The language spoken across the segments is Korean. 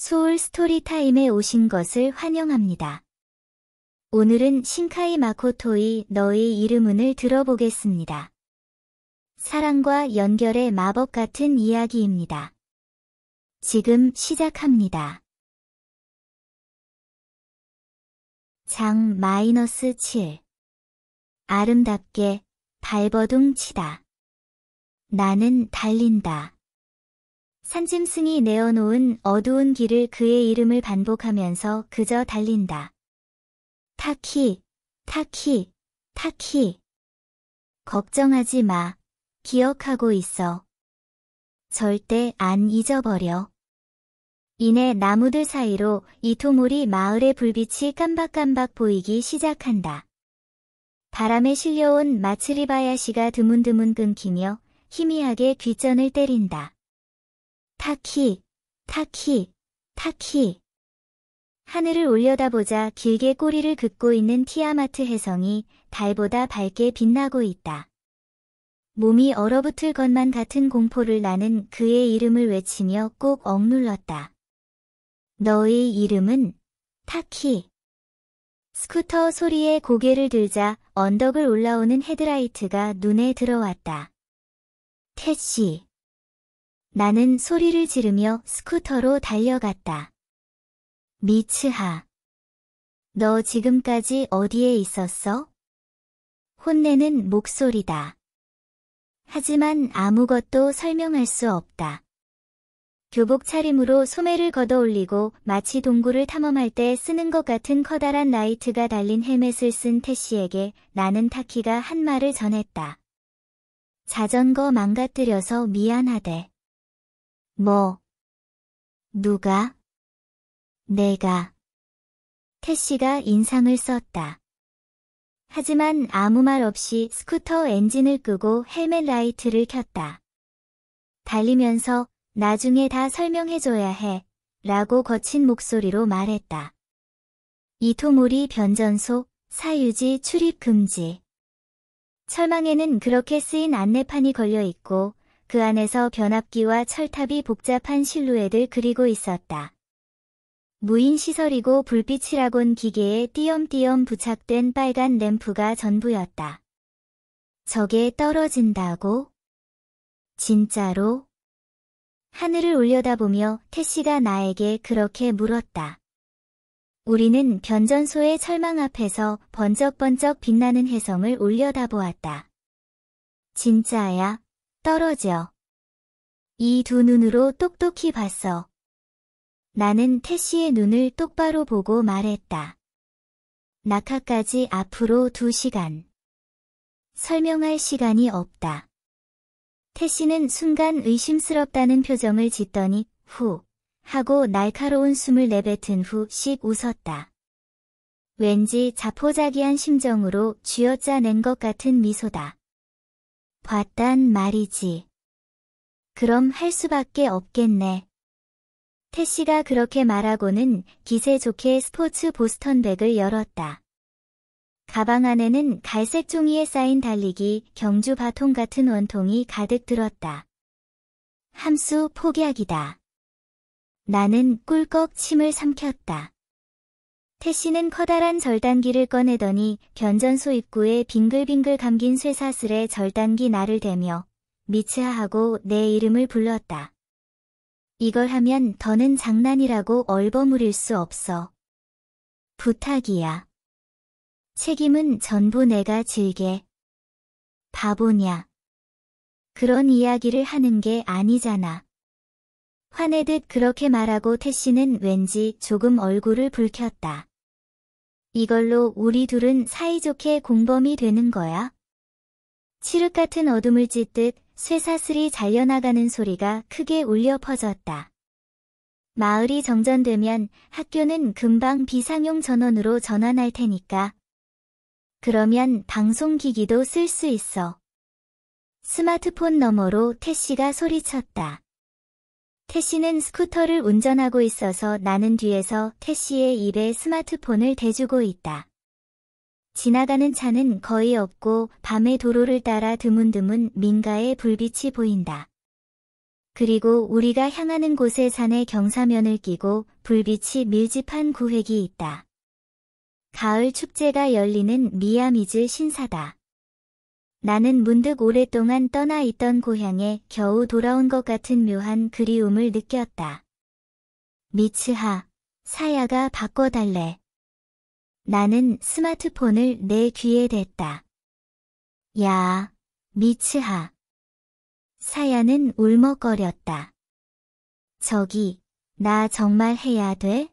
소울 스토리타임에 오신 것을 환영합니다. 오늘은 신카이 마코토의 너의 이름은을 들어보겠습니다. 사랑과 연결의 마법 같은 이야기입니다. 지금 시작합니다. 장 -7 아름답게 발버둥 치다. 나는 달린다. 산짐승이 내어놓은 어두운 길을 그의 이름을 반복하면서 그저 달린다. 타키, 타키, 타키. 걱정하지 마. 기억하고 있어. 절대 안 잊어버려. 이내 나무들 사이로 이토모리 마을의 불빛이 깜박깜박 보이기 시작한다. 바람에 실려온 마츠리바야시가 드문드문 끊기며 희미하게 귓전을 때린다. 타키, 타키, 타키. 하늘을 올려다보자 길게 꼬리를 긋고 있는 티아마트 혜성이 달보다 밝게 빛나고 있다. 몸이 얼어붙을 것만 같은 공포를 나는 그의 이름을 외치며 꼭 억눌렀다. 너의 이름은 타키. 스쿠터 소리에 고개를 들자 언덕을 올라오는 헤드라이트가 눈에 들어왔다. 태씨. 나는 소리를 지르며 스쿠터로 달려갔다. 미츠하. 너 지금까지 어디에 있었어? 혼내는 목소리다. 하지만 아무것도 설명할 수 없다. 교복 차림으로 소매를 걷어올리고 마치 동굴을 탐험할 때 쓰는 것 같은 커다란 라이트가 달린 헬멧을 쓴 태씨에게 나는 타키가 한 말을 전했다. 자전거 망가뜨려서 미안하대. 뭐? 누가? 내가. 태씨가 인상을 썼다. 하지만 아무 말 없이 스쿠터 엔진을 끄고 헬멧 라이트를 켰다. 달리면서 나중에 다 설명해줘야 해, 라고 거친 목소리로 말했다. 이토모리 변전소, 사유지 출입 금지. 철망에는 그렇게 쓰인 안내판이 걸려 있고 그 안에서 변압기와 철탑이 복잡한 실루엣을 그리고 있었다. 무인 시설이고 불빛이라곤 기계에 띄엄띄엄 부착된 빨간 램프가 전부였다. 저게 떨어진다고? 진짜로? 하늘을 올려다보며 태씨가 나에게 그렇게 물었다. 우리는 변전소의 철망 앞에서 번쩍번쩍 빛나는 혜성을 올려다보았다. 진짜야? 떨어져. 이 두 눈으로 똑똑히 봤어. 나는 태씨의 눈을 똑바로 보고 말했다. 낙하까지 앞으로 2시간. 설명할 시간이 없다. 태씨는 순간 의심스럽다는 표정을 짓더니 후 하고 날카로운 숨을 내뱉은 후 씩 웃었다. 왠지 자포자기한 심정으로 쥐어짜낸 것 같은 미소다. 봤단 말이지. 그럼 할 수밖에 없겠네. 태씨가 그렇게 말하고는 기세 좋게 스포츠 보스턴백을 열었다. 가방 안에는 갈색 종이에 쌓인 달리기, 경주 바통 같은 원통이 가득 들었다. 함수 폭약이다. 나는 꿀꺽 침을 삼켰다. 태씨는 커다란 절단기를 꺼내더니 변전소 입구에 빙글빙글 감긴 쇠사슬에 절단기 날을 대며 미츠하하고 내 이름을 불렀다. 이걸 하면 더는 장난이라고 얼버무릴 수 없어. 부탁이야. 책임은 전부 내가 질게. 바보냐. 그런 이야기를 하는 게 아니잖아. 화내듯 그렇게 말하고 태씨는 왠지 조금 얼굴을 붉혔다. 이걸로 우리 둘은 사이좋게 공범이 되는 거야? 칠흑 같은 어둠을 찢듯 쇠사슬이 잘려나가는 소리가 크게 울려 퍼졌다. 마을이 정전되면 학교는 금방 비상용 전원으로 전환할 테니까. 그러면 방송기기도 쓸 수 있어. 스마트폰 너머로 태씨가 소리쳤다. 태씨는 스쿠터를 운전하고 있어서 나는 뒤에서 태씨의 입에 스마트폰을 대주고 있다. 지나가는 차는 거의 없고 밤의 도로를 따라 드문드문 민가의 불빛이 보인다. 그리고 우리가 향하는 곳에 산에 경사면을 끼고 불빛이 밀집한 구획이 있다. 가을 축제가 열리는 미야미즈 신사다. 나는 문득 오랫동안 떠나 있던 고향에 겨우 돌아온 것 같은 묘한 그리움을 느꼈다. 미츠하, 사야가 바꿔달래. 나는 스마트폰을 내 귀에 댔다. 야, 미츠하. 사야는 울먹거렸다. 저기, 나 정말 해야 돼?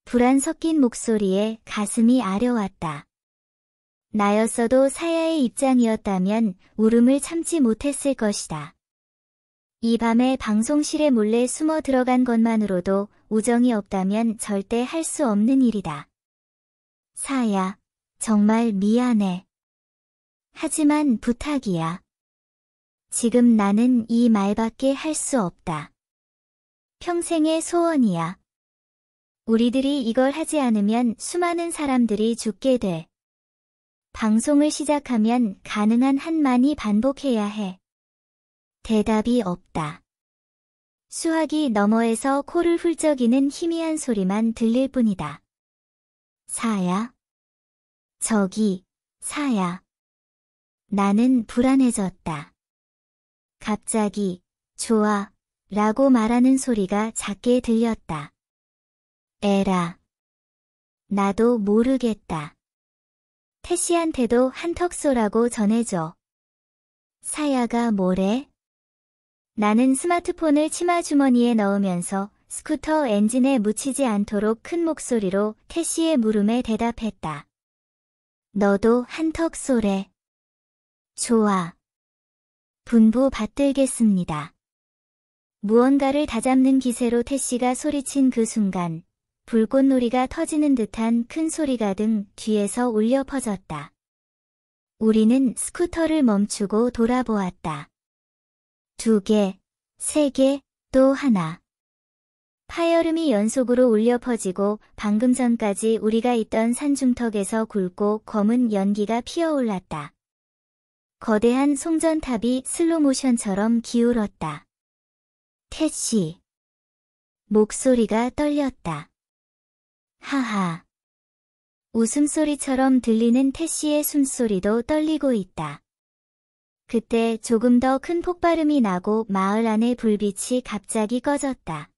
불안 섞인 목소리에 가슴이 아려왔다. 나였어도 사야의 입장이었다면 울음을 참지 못했을 것이다. 이 밤에 방송실에 몰래 숨어 들어간 것만으로도 우정이 없다면 절대 할 수 없는 일이다. 사야, 정말 미안해. 하지만 부탁이야. 지금 나는 이 말밖에 할 수 없다. 평생의 소원이야. 우리들이 이걸 하지 않으면 수많은 사람들이 죽게 돼. 방송을 시작하면 가능한 한만이 반복해야 해. 대답이 없다. 수화기 너머에서 코를 훌쩍이는 희미한 소리만 들릴 뿐이다. 사야? 저기, 사야. 나는 불안해졌다. 갑자기, 좋아, 라고 말하는 소리가 작게 들렸다. 에라. 나도 모르겠다. 태씨한테도 한턱 쏘라고 전해줘. 사야가 뭐래? 나는 스마트폰을 치마 주머니에 넣으면서 스쿠터 엔진에 묻히지 않도록 큰 목소리로 태씨의 물음에 대답했다. 너도 한턱 쏘래. 좋아. 분부 받들겠습니다. 무언가를 다잡는 기세로 태씨가 소리친 그 순간 불꽃놀이가 터지는 듯한 큰 소리가 등 뒤에서 울려 퍼졌다. 우리는 스쿠터를 멈추고 돌아보았다. 2개, 3개, 또 하나. 파열음이 연속으로 울려 퍼지고 방금 전까지 우리가 있던 산중턱에서 굵고 검은 연기가 피어올랐다. 거대한 송전탑이 슬로모션처럼 기울었다. 태씨. 목소리가 떨렸다. 하하. 웃음소리처럼 들리는 태씨의 숨소리도 떨리고 있다. 그때 조금 더 큰 폭발음이 나고 마을 안의 불빛이 갑자기 꺼졌다.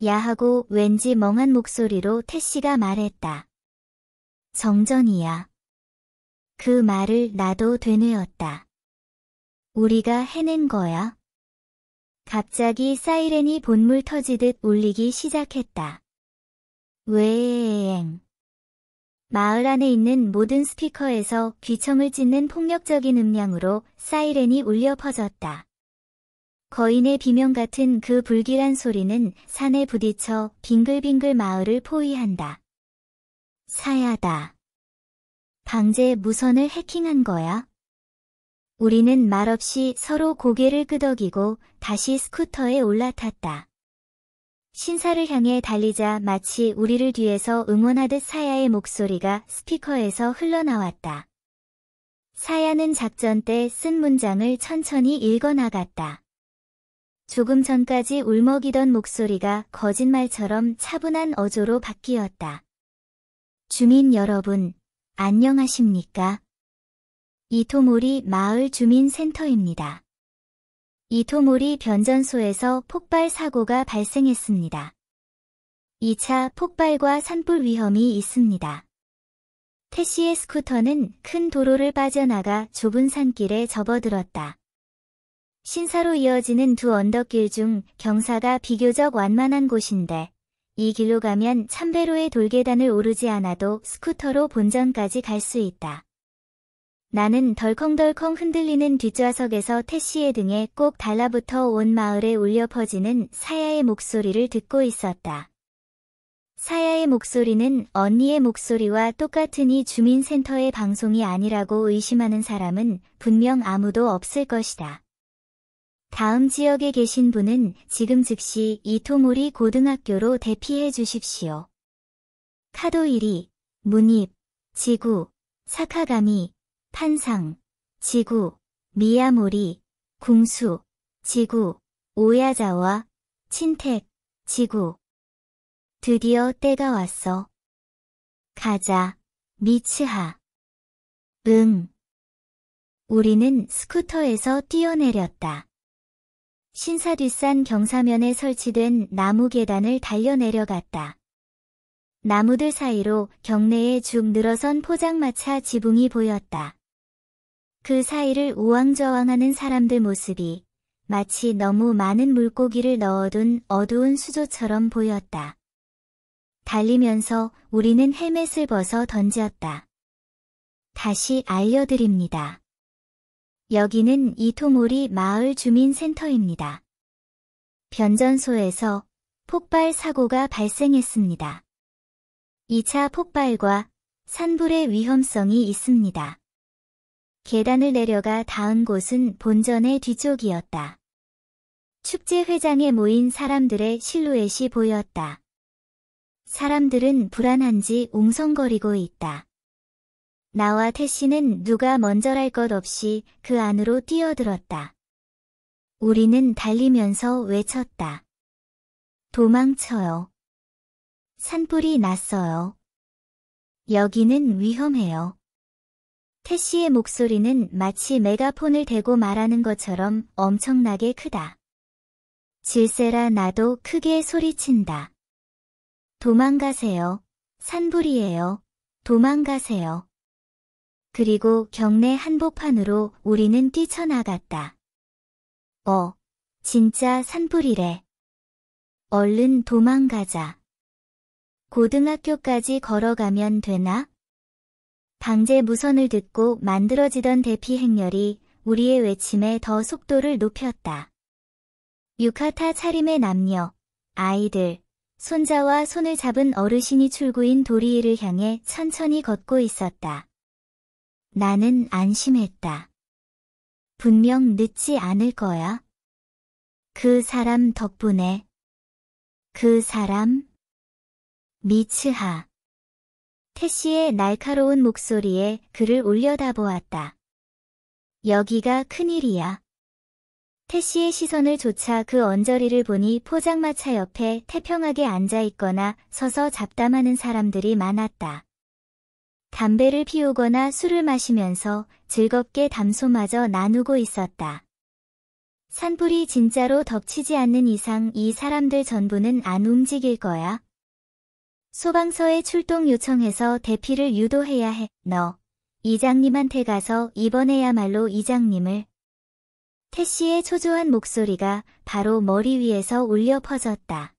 야하고 왠지 멍한 목소리로 태씨가 말했다. 정전이야. 그 말을 나도 되뇌었다. 우리가 해낸 거야? 갑자기 사이렌이 본물 터지듯 울리기 시작했다. 왜엥. 마을 안에 있는 모든 스피커에서 귀청을 찢는 폭력적인 음량으로 사이렌이 울려 퍼졌다. 거인의 비명 같은 그 불길한 소리는 산에 부딪혀 빙글빙글 마을을 포위한다. 사야다. 방제 무선을 해킹한 거야? 우리는 말없이 서로 고개를 끄덕이고 다시 스쿠터에 올라탔다. 신사를 향해 달리자 마치 우리를 뒤에서 응원하듯 사야의 목소리가 스피커에서 흘러나왔다. 사야는 작전 때 쓴 문장을 천천히 읽어나갔다. 조금 전까지 울먹이던 목소리가 거짓말처럼 차분한 어조로 바뀌었다. 주민 여러분, 안녕하십니까? 이토모리 마을 주민센터입니다. 이토모리 변전소에서 폭발 사고가 발생했습니다. 2차 폭발과 산불 위험이 있습니다. 태씨의 스쿠터는 큰 도로를 빠져나가 좁은 산길에 접어들었다. 신사로 이어지는 두 언덕길 중 경사가 비교적 완만한 곳인데 이 길로 가면 참배로의 돌계단을 오르지 않아도 스쿠터로 본전까지 갈 수 있다. 나는 덜컹덜컹 흔들리는 뒷좌석에서 태씨의 등에 꼭 달라붙어 온 마을에 울려 퍼지는 사야의 목소리를 듣고 있었다. 사야의 목소리는 언니의 목소리와 똑같으니 주민센터의 방송이 아니라고 의심하는 사람은 분명 아무도 없을 것이다. 다음 지역에 계신 분은 지금 즉시 이토모리 고등학교로 대피해 주십시오. 카도이리, 문입, 지구, 사카가미, 판상, 지구, 미야모리, 궁수, 지구, 오야자와 친택, 지구. 드디어 때가 왔어. 가자, 미츠하. 응. 우리는 스쿠터에서 뛰어내렸다. 신사 뒷산 경사면에 설치된 나무 계단을 달려 내려갔다. 나무들 사이로 경내에 쭉 늘어선 포장마차 지붕이 보였다. 그 사이를 우왕좌왕하는 사람들 모습이 마치 너무 많은 물고기를 넣어둔 어두운 수조처럼 보였다. 달리면서 우리는 헬멧을 벗어 던졌다. 다시 알려드립니다. 여기는 이토모리 마을 주민센터입니다. 변전소에서 폭발 사고가 발생했습니다. 2차 폭발과 산불의 위험성이 있습니다. 계단을 내려가 닿은 곳은 본전의 뒤쪽이었다. 축제 회장에 모인 사람들의 실루엣이 보였다. 사람들은 불안한지 웅성거리고 있다. 나와 태씨는 누가 먼저랄 것 없이 그 안으로 뛰어들었다. 우리는 달리면서 외쳤다. 도망쳐요. 산불이 났어요. 여기는 위험해요. 태씨의 목소리는 마치 메가폰을 대고 말하는 것처럼 엄청나게 크다. 질세라 나도 크게 소리친다. 도망가세요. 산불이에요. 도망가세요. 그리고 경내 한복판으로 우리는 뛰쳐나갔다. 진짜 산불이래. 얼른 도망가자. 고등학교까지 걸어가면 되나? 방제 무선을 듣고 만들어지던 대피 행렬이 우리의 외침에 더 속도를 높였다. 유카타 차림의 남녀, 아이들, 손자와 손을 잡은 어르신이 출구인 도리이를 향해 천천히 걷고 있었다. 나는 안심했다. 분명 늦지 않을 거야. 그 사람 덕분에. 그 사람? 미츠하. 태씨의 날카로운 목소리에 그를 올려다보았다. 여기가 큰일이야. 태씨의 시선을 좇아 그 언저리를 보니 포장마차 옆에 태평하게 앉아있거나 서서 잡담하는 사람들이 많았다. 담배를 피우거나 술을 마시면서 즐겁게 담소마저 나누고 있었다. 산불이 진짜로 덮치지 않는 이상 이 사람들 전부는 안 움직일 거야. 소방서에 출동 요청해서 대피를 유도해야 해. 너, 이장님한테 가서 이번에야말로 이장님을. 태씨의 초조한 목소리가 바로 머리 위에서 울려 퍼졌다.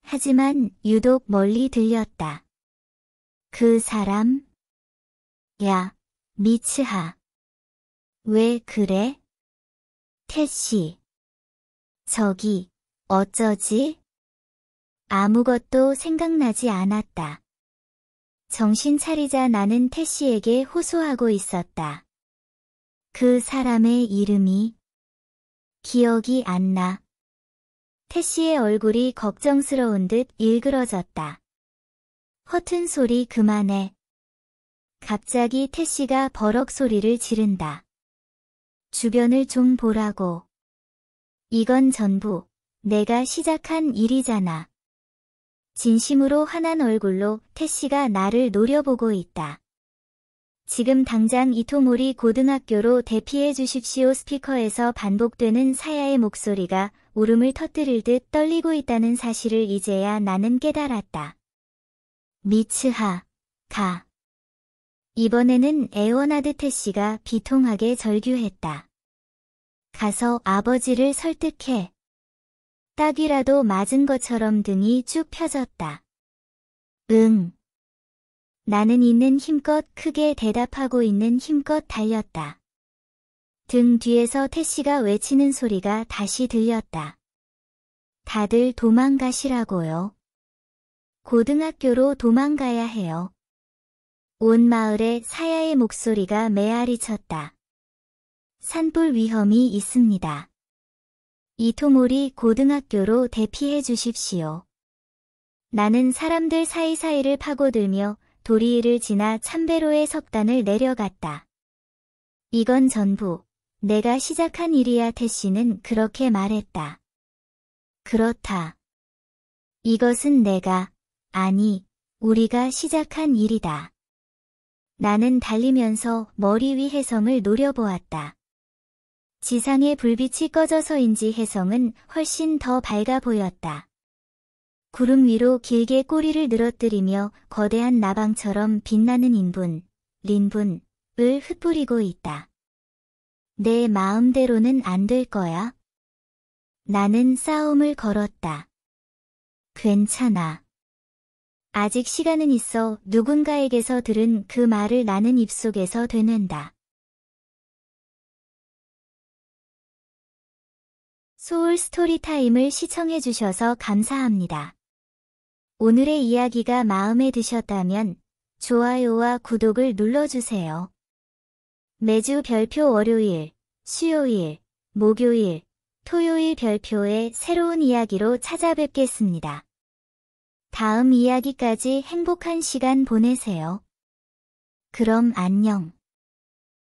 하지만 유독 멀리 들렸다. 그 사람? 야, 미츠하. 왜 그래? 태씨. 저기, 어쩌지? 아무것도 생각나지 않았다. 정신 차리자 나는 태씨에게 호소하고 있었다. 그 사람의 이름이 기억이 안 나. 태씨의 얼굴이 걱정스러운 듯 일그러졌다. 허튼 소리 그만해. 갑자기 태씨가 버럭 소리를 지른다. 주변을 좀 보라고. 이건 전부 내가 시작한 일이잖아. 진심으로 화난 얼굴로 태씨가 나를 노려보고 있다. 지금 당장 이토모리 고등학교로 대피해 주십시오. 스피커에서 반복되는 사야의 목소리가 울음을 터뜨릴 듯 떨리고 있다는 사실을 이제야 나는 깨달았다. 미츠하, 가. 이번에는 애원하듯 태씨가 비통하게 절규했다. 가서 아버지를 설득해. 딱이라도 맞은 것처럼 등이 쭉 펴졌다. 응. 나는 있는 힘껏 크게 대답하고 있는 힘껏 달렸다. 등 뒤에서 태씨가 외치는 소리가 다시 들렸다. 다들 도망가시라고요. 고등학교로 도망가야 해요. 온 마을에 사야의 목소리가 메아리 쳤다. 산불 위험이 있습니다. 이토모리 고등학교로 대피해 주십시오. 나는 사람들 사이사이를 파고들며 도리이를 지나 참베로의 석단을 내려갔다. 이건 전부 내가 시작한 일이야. 태씨는 그렇게 말했다. 그렇다. 이것은 내가, 아니, 우리가 시작한 일이다. 나는 달리면서 머리 위 혜성을 노려보았다. 지상의 불빛이 꺼져서인지 혜성은 훨씬 더 밝아 보였다. 구름 위로 길게 꼬리를 늘어뜨리며 거대한 나방처럼 빛나는 린분을 흩뿌리고 있다. 내 마음대로는 안 될 거야. 나는 싸움을 걸었다. 괜찮아. 아직 시간은 있어. 누군가에게서 들은 그 말을 나는 입속에서 되낸다. 소울 스토리타임을 시청해주셔서 감사합니다. 오늘의 이야기가 마음에 드셨다면 좋아요와 구독을 눌러주세요. 매주 별표 월요일, 수요일, 목요일, 토요일 별표의 새로운 이야기로 찾아뵙겠습니다. 다음 이야기까지 행복한 시간 보내세요. 그럼 안녕.